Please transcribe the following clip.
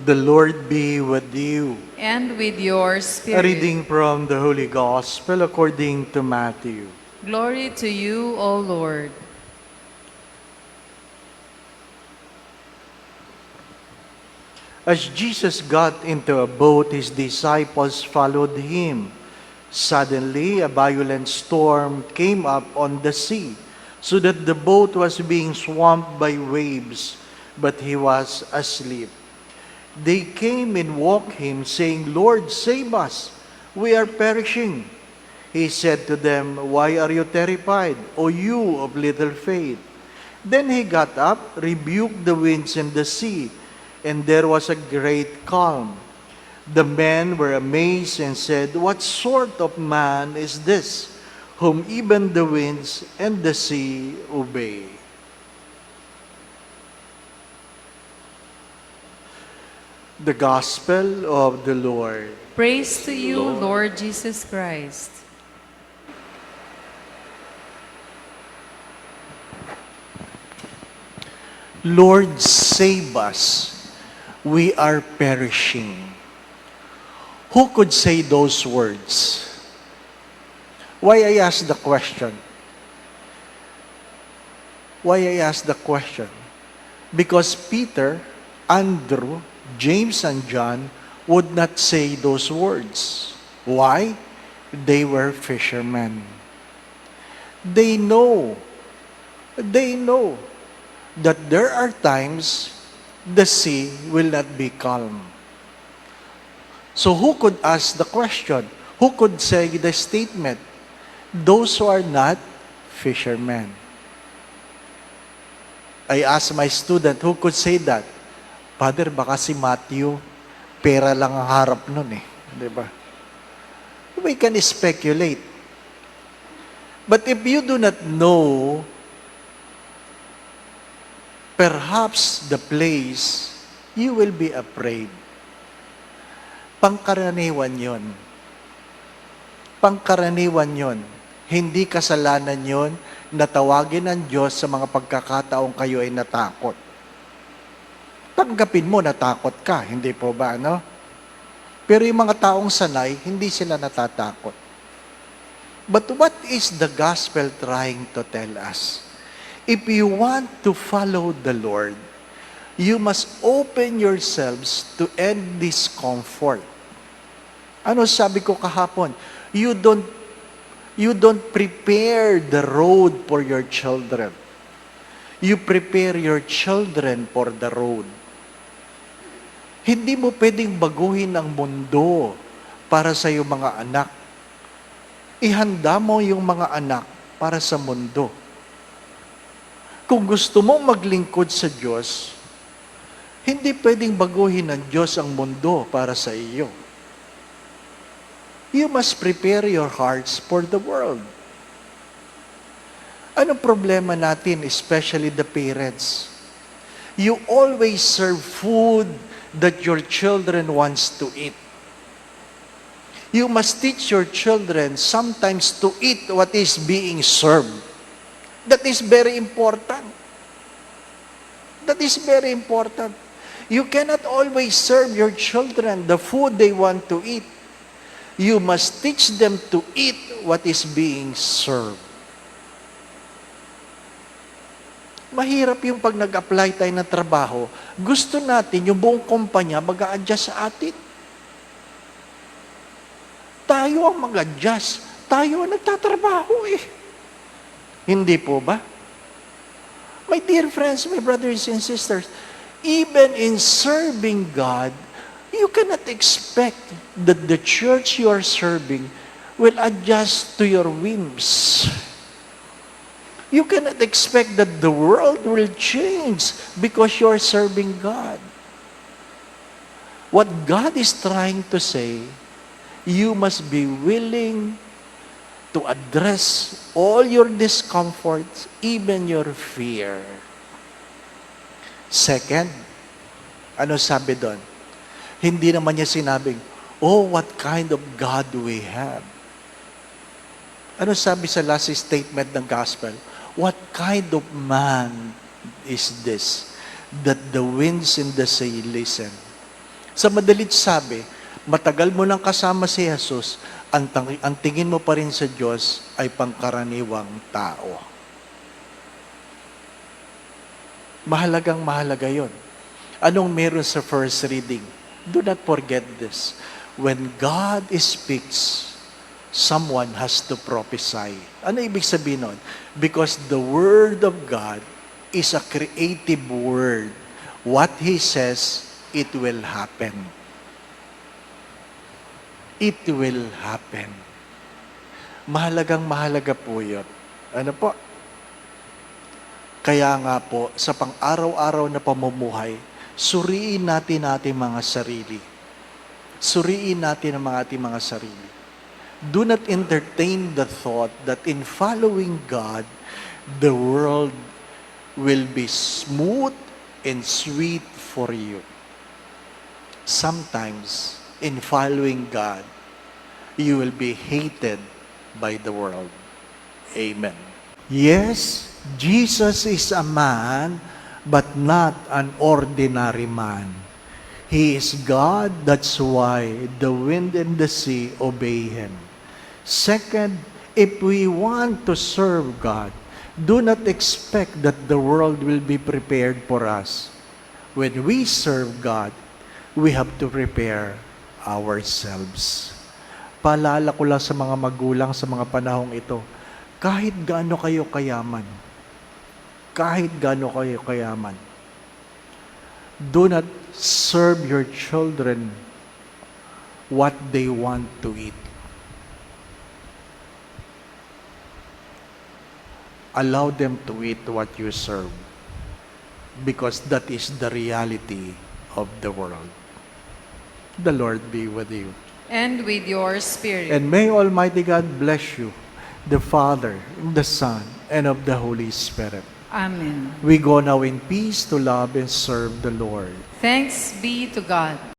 The Lord be with you. And with your A spirit. reading from the Holy Gospel according to Matthew. Glory to you, O Lord. As Jesus got into a boat, his disciples followed him. Suddenly, a violent storm came up on the sea, so that the boat was being swamped by waves, but he was asleep. They came and woke him, saying, "Lord, save us! We are perishing." He said to them, "Why are you terrified, O you of little faith?" Then he got up, rebuked the winds and the sea, and there was a great calm. The men were amazed and said, "What sort of man is this, whom even the winds and the sea obey?" The Gospel of the Lord. Praise to you, Lord Jesus Christ. Lord, save us. We are perishing. Who could say those words? Why I ask the question? Why I ask the question? Because Peter, Andrew, James, and John would not say those words. Why? They were fishermen. They know that there are times the sea will not be calm. So who could ask the question? Who could say the statement? Those who are not fishermen. I asked my student, who could say that? Father, baka si Matthew, pera lang ang harap nun eh. Di ba? We can speculate. But if you do not know, perhaps the place, you will be afraid. Pangkaraniwan yon. Pangkaraniwan yon. Hindi kasalanan yon na tawagin ng Diyos sa mga pagkakataong kayo ay natakot. Tanggapin mo, natakot ka. Hindi po ba, no? Pero yung mga taong sanay, hindi sila natatakot. But what is the gospel trying to tell us? If you want to follow the Lord, you must open yourselves to end discomfort. Ano sabi ko kahapon? You don't prepare the road for your children. You prepare your children for the road. Hindi mo pwedeng baguhin ang mundo para sa iyong mga anak. Ihanda mo yung mga anak para sa mundo. Kung gusto mong maglingkod sa Diyos, hindi pwedeng baguhin ng Diyos ang mundo para sa iyo. You must prepare your hearts for the world. Anong problema natin, especially the parents? You always serve food that your children wants to eat. You must teach your children sometimes to eat what is being served. That is very important. That is very important. You cannot always serve your children the food they want to eat. You must teach them to eat what is being served. Mahirap yung pag nag-apply tayo ng trabaho, gusto natin yung buong kumpanya mag-a-adjust sa atin. Tayo ang mag-adjust. Tayo ang nagtatrabaho eh. Hindi po ba? My dear friends, my brothers and sisters, even in serving God, you cannot expect that the church you are serving will adjust to your whims. You cannot expect that the world will change because you are serving God. What God is trying to say, you must be willing to address all your discomforts, even your fear. Second, ano sabi doon? Hindi naman niya sinabing, oh, what kind of God we have. Ano sabi sa last statement ng gospel? What kind of man is this that the winds and the sea listen? Sa madalit sabi, matagal mo nang kasama si Jesus, ang tingin mo pa rin sa Diyos ay pangkaraniwang tao. Mahalagang mahalaga yon. Anong meron sa first reading? Do not forget this. When God speaks, someone has to prophesy. Ano ibig sabihin nun? Because the Word of God is a creative word. What He says, it will happen. It will happen. Mahalagang mahalaga po yun. Ano po? Kaya nga po, sa pang-araw-araw na pamumuhay, suriin natin ating mga sarili. Suriin natin ang ating mga sarili. Do not entertain the thought that in following God, the world will be smooth and sweet for you. Sometimes, in following God, you will be hated by the world. Amen. Yes, Jesus is a man, but not an ordinary man. He is God, that's why the wind and the sea obey Him. Second, if we want to serve God, do not expect that the world will be prepared for us. When we serve God, we have to prepare ourselves. Paalala ko lang sa mga magulang sa mga panahong ito, kahit gaano kayo kayaman, do not serve your children what they want to eat. Allow them to eat what you serve, because that is the reality of the world. The Lord be with you. And with your spirit. And may Almighty God bless you, the Father, the Son, and of the Holy Spirit. Amen. We go now in peace to love and serve the Lord. Thanks be to God.